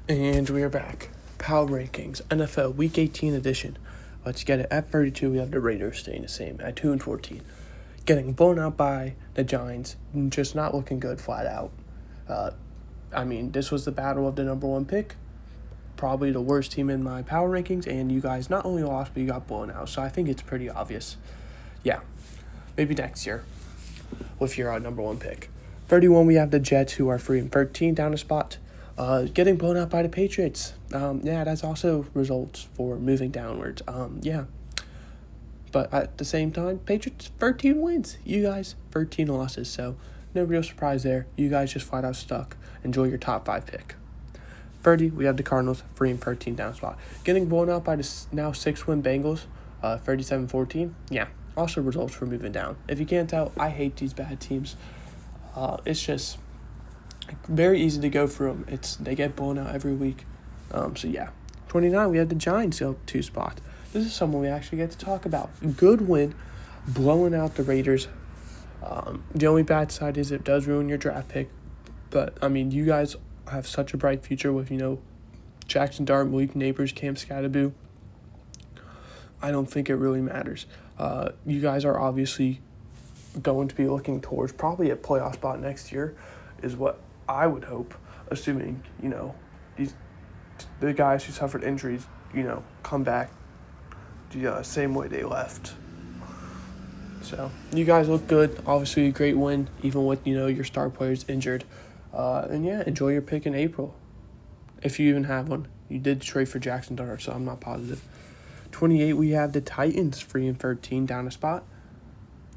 And we are back. Power Rankings, NFL Week 18 edition. Let's get it. At 32, we have the Raiders staying the same at 2-14. Getting blown out by the Giants, just not looking good flat out. This was the battle of the number one pick. Probably the worst team in my power rankings, and you guys not only lost, but you got blown out. So I think it's pretty obvious. Yeah, maybe next year with your number one pick. 31, we have the Jets, who are 3-13, down a spot. Getting blown out by the Patriots. That's also results for moving downwards. But at the same time, Patriots 13 wins. You guys 13 losses. So no real surprise there. You guys just flat out stuck. Enjoy your top 5 pick. 30, we have the Cardinals 3-13, down a spot. Getting blown out by the now 6-win Bengals, 37-14. Yeah, also results for moving down. If you can't tell, I hate these bad teams. It's just very easy to go through them. They get blown out every week. 29, we have the Giants up 2 spots. This is someone we actually get to talk about. Good win, blowing out the Raiders. The only bad side is it does ruin your draft pick. But, you guys have such a bright future with, Jackson Dart, Malik Neighbors, Cam Scatterboo. I don't think it really matters. You guys are obviously going to be looking towards probably a playoff spot next year is what I would hope, assuming, the guys who suffered injuries, come back the same way they left. So, you guys look good. Obviously, a great win, even with, your star players injured. Enjoy your pick in April, if you even have one. You did trade for Jackson Dart, so I'm not positive. 28, we have the Titans 3-13, down a spot.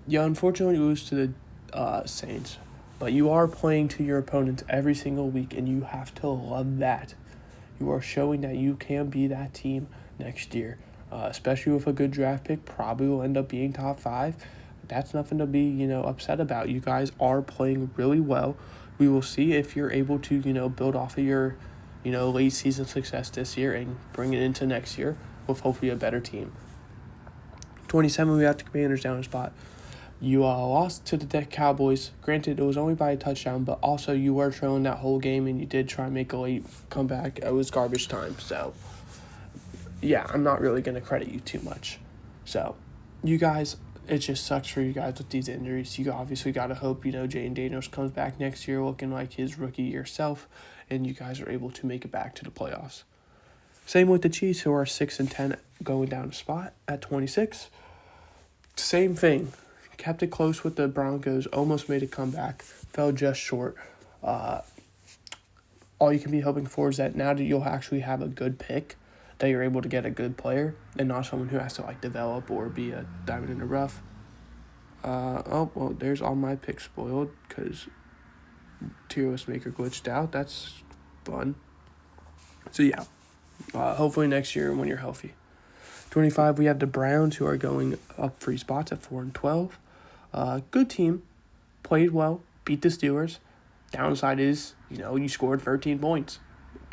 You unfortunately lose to the Saints, but you are playing to your opponents every single week, and you have to love that. You are showing that you can be that team next year, especially with a good draft pick. Probably will end up being top 5. That's nothing to be, upset about. You guys are playing really well. We will see if you're able to, build off of your, late season success this year and bring it into next year with hopefully a better team. 27, we have the Commanders down a spot. You lost to the Cowboys. Granted, it was only by a touchdown, but also you were trailing that whole game, and you did try and make a late comeback. It was garbage time. So, I'm not really going to credit you too much. So, you guys, it just sucks for you guys with these injuries. You obviously got to hope, Jayden Daniels comes back next year looking like his rookie year self, and you guys are able to make it back to the playoffs. Same with the Chiefs, who are 6-10, going down a spot at 26. Same thing. Kept it close with the Broncos, almost made a comeback, fell just short. All you can be hoping for is that now that you'll actually have a good pick, that you're able to get a good player and not someone who has to develop or be a diamond in the rough. There's all my picks spoiled because Tier List Maker glitched out. That's fun. So hopefully next year when you're healthy. 25, we have the Browns, who are going up 3 spots at 4-12. Good team, played well, beat the Steelers. Downside is, you scored 13 points.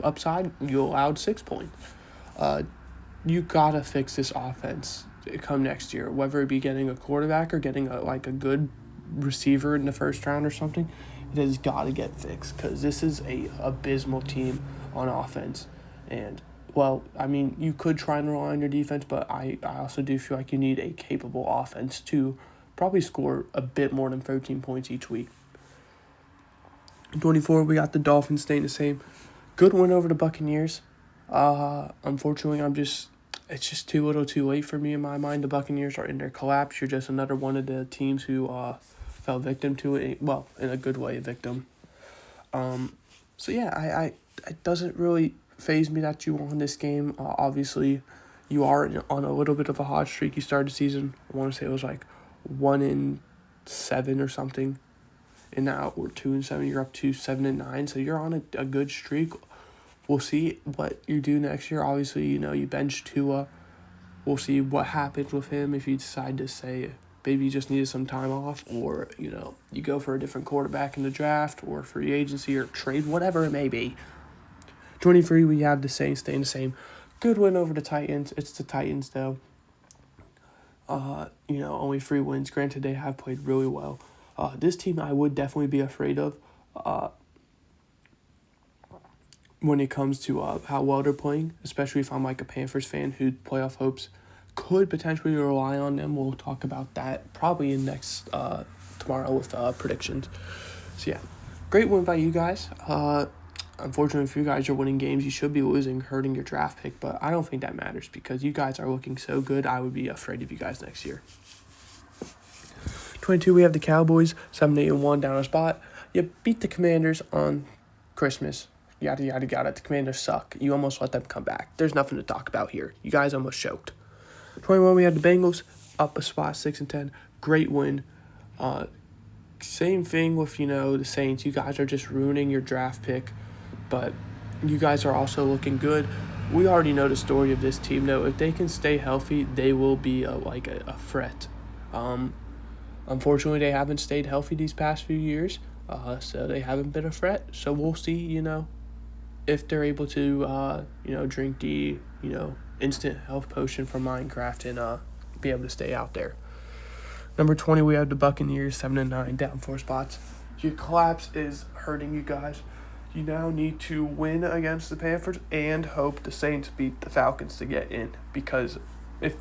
Upside, you allowed 6 points. You gotta fix this offense come next year, whether it be getting a quarterback or getting a good receiver in the first round or something. It has got to get fixed because this is a abysmal team on offense. And you could try and rely on your defense, but I also do feel like you need a capable offense to probably score a bit more than 13 points each week. 24, we got the Dolphins staying the same. Good win over the Buccaneers. Unfortunately, it's just too little too late for me in my mind. The Buccaneers are in their collapse. You're just another one of the teams who fell victim to it. Well, in a good way, victim. It doesn't really faze me that you won this game. Obviously, you are on a little bit of a hot streak. You started the season, I want to say it was 1-7 or something. And now we're 2-7. You're up to 7-9. So you're on a good streak. We'll see what you do next year. Obviously, you bench Tua. We'll see what happens with him if you decide to say maybe you just needed some time off, or, you go for a different quarterback in the draft or free agency or trade, whatever it may be. 23, we have the Saints staying the same. Good win over the Titans. It's the Titans, though. Only 3 wins. Granted, they have played really well. This team I would definitely be afraid of. when it comes to how well they're playing, especially if I'm like a Panthers fan who playoff hopes could potentially rely on them. We'll talk about that probably in next tomorrow with predictions. So yeah, great win by you guys. Unfortunately, if you guys are winning games, you should be losing, hurting your draft pick, but I don't think that matters because you guys are looking so good. I would be afraid of you guys next year. 22, we have the Cowboys, 7-8-1 down a spot. You beat the Commanders on Christmas. Yada, yada, yada. The Commanders suck. You almost let them come back. There's nothing to talk about here. You guys almost choked. 21, we had the Bengals, up a spot, 6-10. Great win. Same thing with, the Saints. You guys are just ruining your draft pick, but you guys are also looking good. We already know the story of this team, though. If they can stay healthy, they will be a threat. Unfortunately, they haven't stayed healthy these past few years, so they haven't been a threat. So we'll see, if they're able to, drink the, instant health potion from Minecraft and be able to stay out there. Number 20, we have the Buccaneers, 7-9, down 4 spots. Your collapse is hurting you guys. You now need to win against the Panthers and hope the Saints beat the Falcons to get in. Because if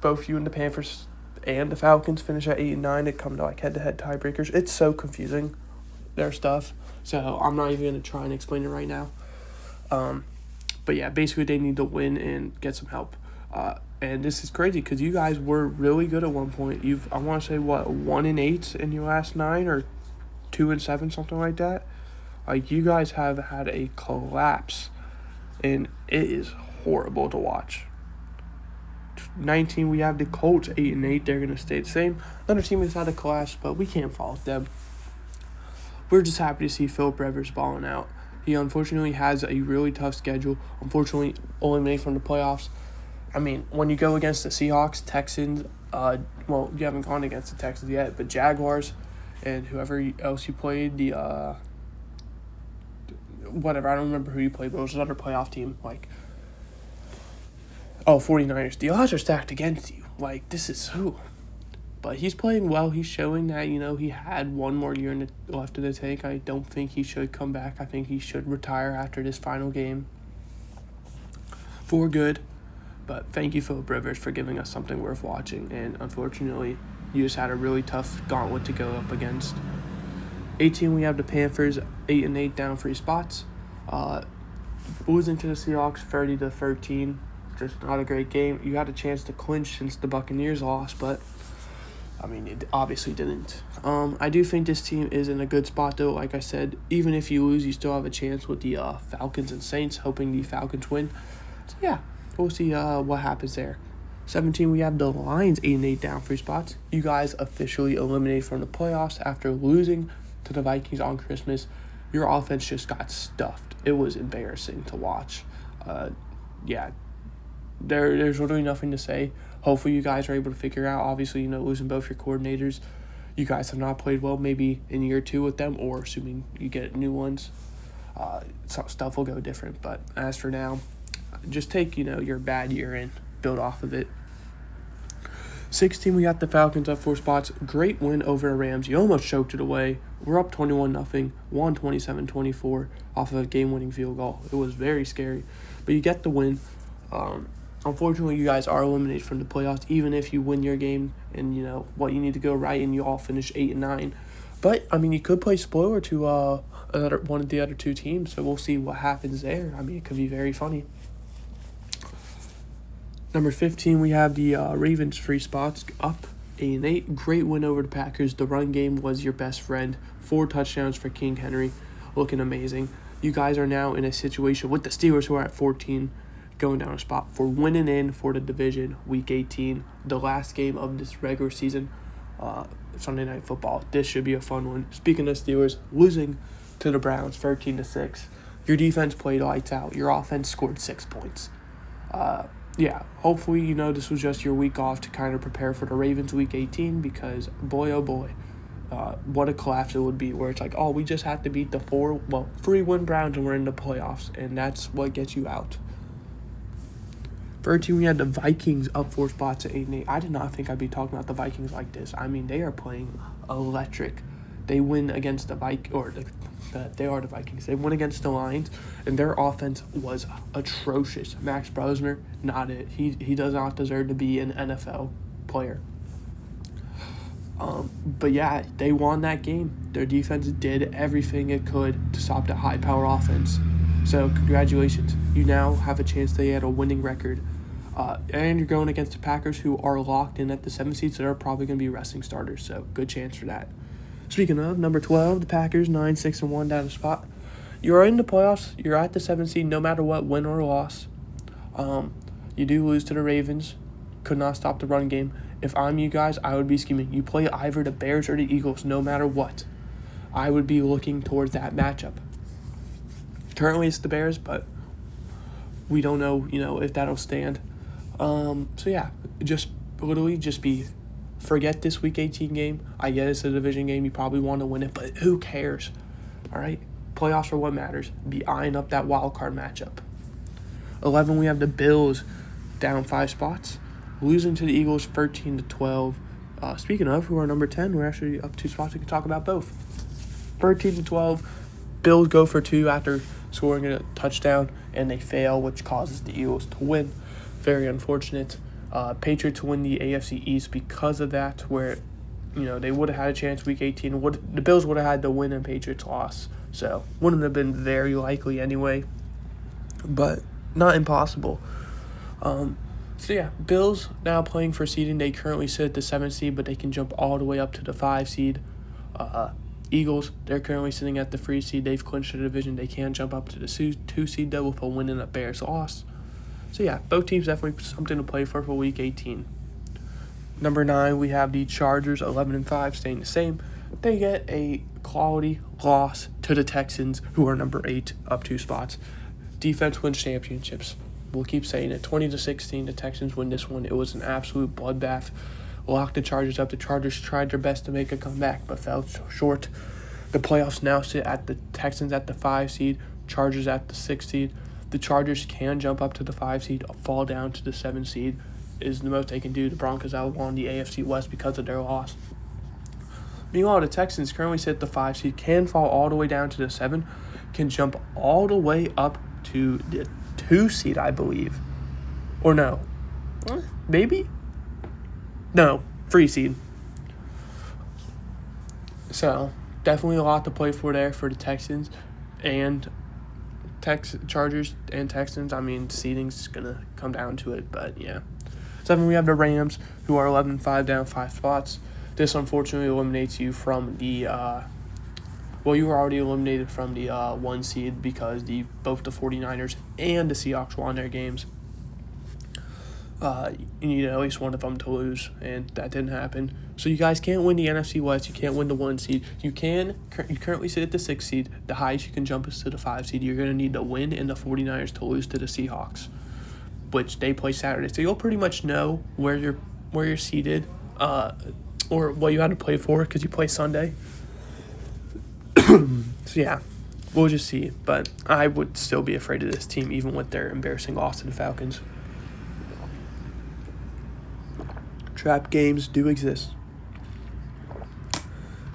both you and the Panthers and the Falcons finish at 8-9, it come to head-to-head tiebreakers. It's so confusing, their stuff. So I'm not even going to try and explain it right now. But yeah, basically they need to win and get some help. And this is crazy because you guys were really good at one point. I want to say 1-8 in your last 9 or 2-7, something like that. You guys have had a collapse, and it is horrible to watch. 19, we have the Colts, 8-8. They're gonna stay the same. Another team has had a collapse, but we can't fault them. We're just happy to see Philip Rivers balling out. He unfortunately has a really tough schedule. Unfortunately, eliminated from the playoffs. I mean, when you go against the Seahawks, Texans, you haven't gone against the Texans yet, but Jaguars and whoever else you played, whatever, I don't remember who you played, but it was another playoff team, 49ers. The odds are stacked against you. This is who? But he's playing well. He's showing that, he had one more year left in the tank. I don't think he should come back. I think he should retire after this final game for good. But thank you, Philip Rivers, for giving us something worth watching. And unfortunately, you just had a really tough gauntlet to go up against. 18, we have the Panthers, 8-8, down 3 spots. Losing to the Seahawks, 30-13. Just not a great game. You had a chance to clinch since the Buccaneers lost, but it obviously didn't. I do think this team is in a good spot, though. Like I said, even if you lose, you still have a chance with the Falcons and Saints, hoping the Falcons win. So, yeah, we'll see what happens there. 17, we have the Lions, 8-8, down 3 spots. You guys officially eliminated from the playoffs after losing to the Vikings on Christmas. Your offense just got stuffed. It was embarrassing to watch. There's literally nothing to say. Hopefully you guys are able to figure out. Obviously, losing both your coordinators, you guys have not played well maybe in year 2 with them, or assuming you get new ones, stuff will go different. But as for now, just take, your bad year and build off of it. 16, we got the Falcons up 4 spots. Great win over the Rams. You almost choked it away. We're up 21-0, won 27-24 off of a game-winning field goal. It was very scary, but you get the win. Unfortunately, you guys are eliminated from the playoffs, even if you win your game and, what you need to go right and you all finish 8-9. But, you could play spoiler to one of the other 2 teams, so we'll see what happens there. It could be very funny. Number 15, we have the Ravens 3 spots, up 8-8. Great win over the Packers. The run game was your best friend. 4 touchdowns for King Henry, looking amazing. You guys are now in a situation with the Steelers, who are at 14, going down a spot for winning in for the division, Week 18, the last game of this regular season, Sunday Night Football. This should be a fun one. Speaking of Steelers, losing to the Browns 13-6. Your defense played lights out. Your offense scored 6 points. Hopefully, this was just your week off to kind of prepare for the Ravens Week 18, because boy, oh boy, what a collapse it would be where it's we just have to beat the 3-win Browns and we're in the playoffs, and that's what gets you out. 13, we had the Vikings up 4 spots at 8-8. I did not think I'd be talking about the Vikings like this. They are playing electric. They win against the They are the Vikings. They went against the Lions, and their offense was atrocious. Max Brosner, not it. He does not deserve to be an NFL player. But yeah, they won that game. Their defense did everything it could to stop the high-power offense. So congratulations. You now have a chance to get a winning record. And you're going against the Packers, who are locked in at the 7th seed, so they're probably going to be resting starters. So good chance for that. Speaking of, number 12, the Packers, 9-6-1 down the spot. You're in the playoffs. You're at the 7th seed no matter what, win or loss. You do lose to the Ravens. Could not stop the run game. If I'm you guys, I would be scheming. You play either the Bears or the Eagles, no matter what. I would be looking towards that matchup. Currently, it's the Bears, but we don't know, if that'll stand. So yeah, just forget this Week 18 game. I get it's a division game. You probably want to win it, but who cares? All right, playoffs are what matters. Be eyeing up that wild card matchup. 11, we have the Bills down 5 spots. Losing to the Eagles 13-12. Speaking of, who are number 10, we're actually up 2 spots. We can talk about both. 13-12. Bills go for 2 after scoring a touchdown, and they fail, which causes the Eagles to win. Very unfortunate. Patriots win the AFC East because of that, where they would have had a chance Week 18. The Bills would have had to win and Patriots lost. So wouldn't have been very likely anyway, but not impossible. So yeah, Bills now playing for seeding. They currently sit at the 7th seed, but they can jump all the way up to the 5 seed. Eagles, they're currently sitting at the 3 seed. They've clinched the division. They can jump up to the 2 seed though with a win and a Bears loss. So yeah, both teams definitely something to play for Week 18. Number 9, we have the Chargers, 11-5, staying the same. They get a quality loss to the Texans, who are number 8, up 2 spots. Defense wins championships. We'll keep saying it. 20-16, the Texans win this one. It was an absolute bloodbath. Locked the Chargers up. The Chargers tried their best to make a comeback, but fell short. The playoffs now sit at the Texans at the 5 seed, Chargers at the 6 seed. The Chargers can jump up to the 5 seed, fall down to the 7 seed is the most they can do. The Broncos out won the AFC West because of their loss. Meanwhile, the Texans currently sit at the 5 seed, can fall all the way down to the 7, can jump all the way up to the 2 seed, I believe. Or no. Maybe? No, 3 seed. So, definitely a lot to play for there for the Texans and Chargers and Texans. I mean, seeding's going to come down to it, but yeah. 7, we have the Rams, who are 11-5, down 5 spots. This unfortunately eliminates you from the you were already eliminated from the 1 seed because both the 49ers and the Seahawks won their games. You need at least one of them to lose, and that didn't happen. So you guys can't win the NFC West. You can't win the 1 seed. You currently sit at the 6 seed. The highest you can jump is to the 5 seed. You're going to need to win and the 49ers to lose to the Seahawks, which they play Saturday. So you'll pretty much know where you're seated, or what you had to play for because you play Sunday. So yeah, we'll just see. But I would still be afraid of this team, even with their embarrassing loss to the Falcons. Trap games do exist.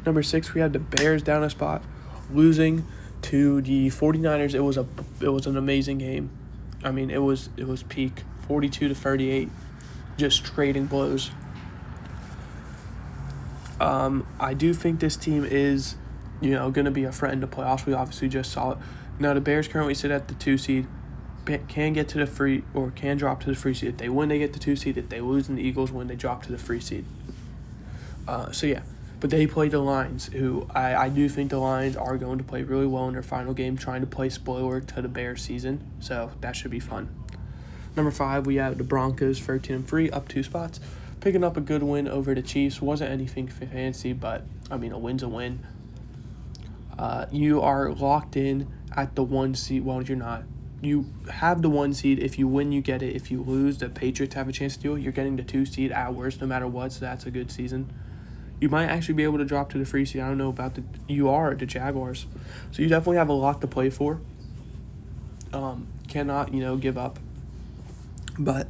Number 6, we had the Bears down a spot, losing to the 49ers. It was an amazing game. I mean, it was peak 42-38, just trading blows. I do think this team is, going to be a threat in the playoffs. We obviously just saw it. Now the Bears currently sit at the 2 seed. Can get to the 3 or can drop to the 3 seed. If they win, they get the 2 seed. If they lose and the Eagles win, they drop to the 3 seed. So yeah, but they play the Lions, who I do think the Lions are going to play really well in their final game, trying to play spoiler to the Bears season. So that should be fun. Number 5, we have the Broncos, 13-3, up 2 spots, picking up a good win over the Chiefs. Wasn't anything fancy, but I mean, a win's a win. You are locked in at the 1 seed. Well, you're not. You have the 1 seed. If you win, you get it. If you lose, the Patriots have a chance to do it. You're getting the 2 seed at worst, no matter what, so that's a good season. You might actually be able to drop to the 3 seed. I don't know about the Jaguars. So you definitely have a lot to play for. Cannot, give up. But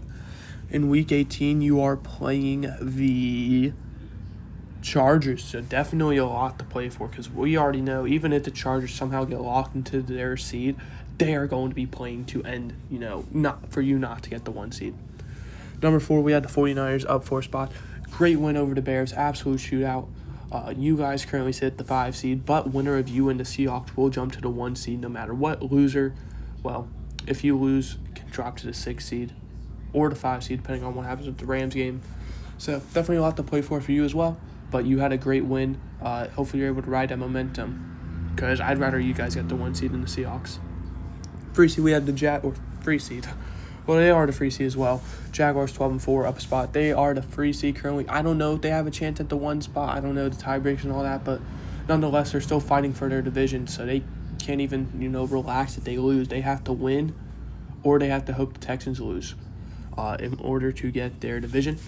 in Week 18, you are playing the Chargers, so definitely a lot to play for, because we already know even if the Chargers somehow get locked into their seed, they are going to be playing to end, not for you not to get the 1 seed. Number 4, we had the 49ers up 4 spot. Great win over the Bears, absolute shootout. You guys currently sit at the 5 seed, but winner of you and the Seahawks will jump to the 1 seed no matter what. Loser, well, if you lose, can drop to the 6 seed or the 5 seed, depending on what happens with the Rams game. So definitely a lot to play for you as well. But you had a great win. Hopefully you're able to ride that momentum, because I'd rather you guys get the 1 seed than the Seahawks. Free seed, we had the free seed. Well, they are the free seed as well. Jaguars 12-4 up a spot. They are the free seed currently. I don't know if they have a chance at the 1 spot. I don't know the tiebreaks and all that, but nonetheless, they're still fighting for their division, so they can't even, relax if they lose. They have to win, or they have to hope the Texans lose in order to get their division.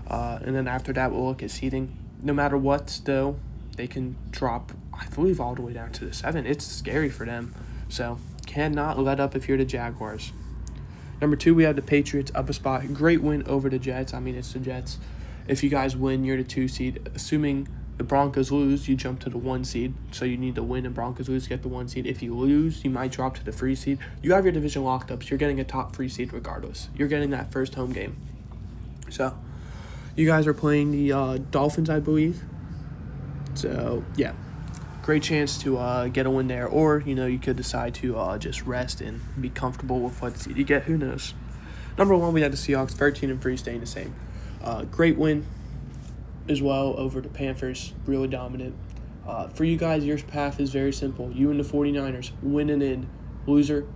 And then after that, we'll look at seeding. No matter what, though, they can drop, I believe, all the way down to the 7. It's scary for them. So, cannot let up if you're the Jaguars. Number 2, we have the Patriots up a spot. Great win over the Jets. I mean, it's the Jets. If you guys win, you're the 2 seed. Assuming the Broncos lose, you jump to the 1 seed. So you need to win and Broncos lose to get the 1 seed. If you lose, you might drop to the 3 seed. You have your division locked up, so you're getting a top 3 seed regardless. You're getting that first home game. So, you guys are playing the Dolphins, I believe. So, yeah. Great chance to get a win there. Or, you could decide to just rest and be comfortable with what seed you get. Who knows? Number 1, we had the Seahawks, 13-3, staying the same. Great win as well over the Panthers. Really dominant. For you guys, your path is very simple. You and the 49ers, win and in. Loser,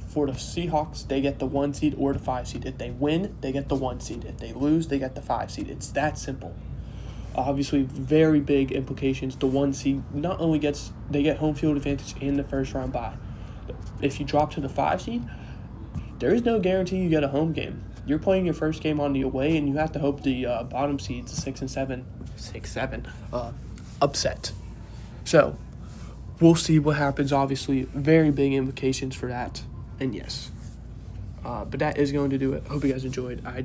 for the Seahawks, they get the 1 seed or the 5 seed. If they win, they get the 1 seed. If they lose, they get the 5 seed. It's that simple. Obviously, very big implications. The 1 seed not only they get home field advantage and the first round bye. If you drop to the 5 seed, there is no guarantee you get a home game. You're playing your first game on the away, and you have to hope the bottom seeds, 6 and 7, upset. So, we'll see what happens. Obviously, very big implications for that. And yes. But that is going to do it. Hope you guys enjoyed. I